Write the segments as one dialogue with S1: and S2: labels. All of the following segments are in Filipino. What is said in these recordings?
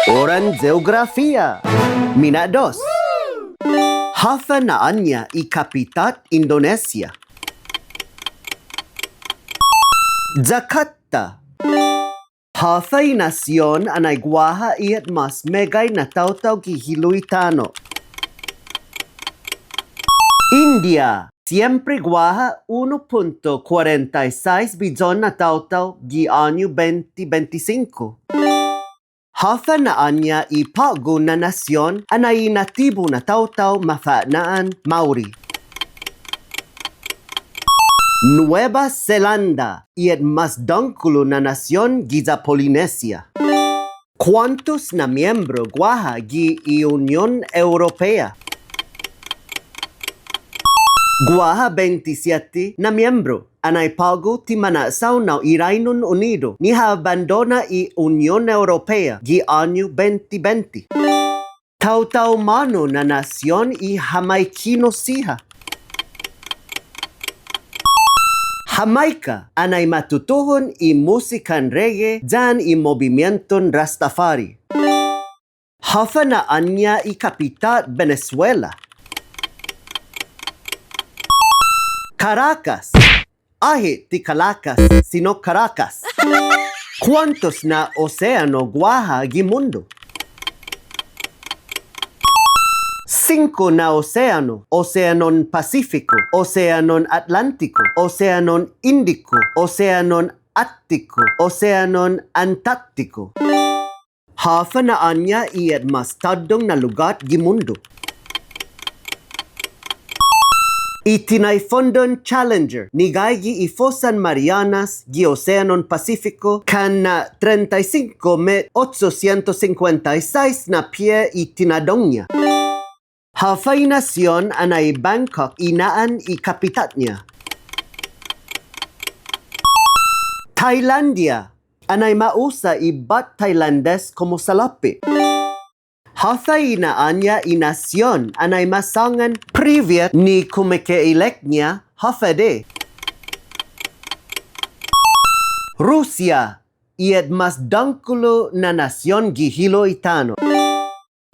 S1: Oran Geografía. Mina 2. Hafanaanya y Kapitat Indonesia. Jakarta. Hafay nasyon anay guaha iat mas megay na tautaw kihiluitano. India. Siempre guaha 1.46 bilyon na tautaw gi anyo 2025. Hafanaanya y pago na nasyon anay natibo na tautaw mafanaan Maori. Nueva Zelanda iat mas dangkulo na nasyon giza Polinesia. ¿Cuántos na miembro guaha gi Unión Europea? Guaha 27 na miembro. Anay pago ti manasaw na Reino Unido ni abandona i Unión Europea gi anyo 2020. Tautaw mano na nasyon i Jamaikino siha. Jamaica anay matutuhon i musikan reggae jan i movimienton Rastafari. Hafanaanya i kapitat Venezuela. Caracas. Ahi ti Caracas, sino Caracas. ¿Cuántos na océano guaha gi mundo? 5 na océano. Océanon Pacífico, Océanon Atlántico, Océanon Índico, Océanon Ártico, Océanon Antártico. Hafanaanya iat mas tadong na lugar gi mundo. Itinay fondon Challenger ni gi ifosan Marianas gi Océanon Pacífico kan na 35,856 na pie itinadongnya. Hafay nasyon anay Bangkok inaan i kapitatnya. Thailandia anay mausa ibat Thailandes como salapi. Hafay inaanya i nasyon anay masangan privyet ni kumikeileknya hafade. Rusia iat mas dangkulo na nasyon gihilo itano.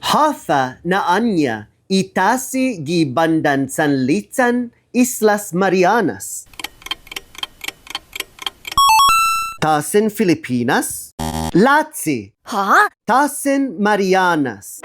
S1: Hafa na anya itasi gi bandan sanlitan Islas Marianas. Tasin Filipinas. Latsi.
S2: Ha?
S1: Tasin Marianas.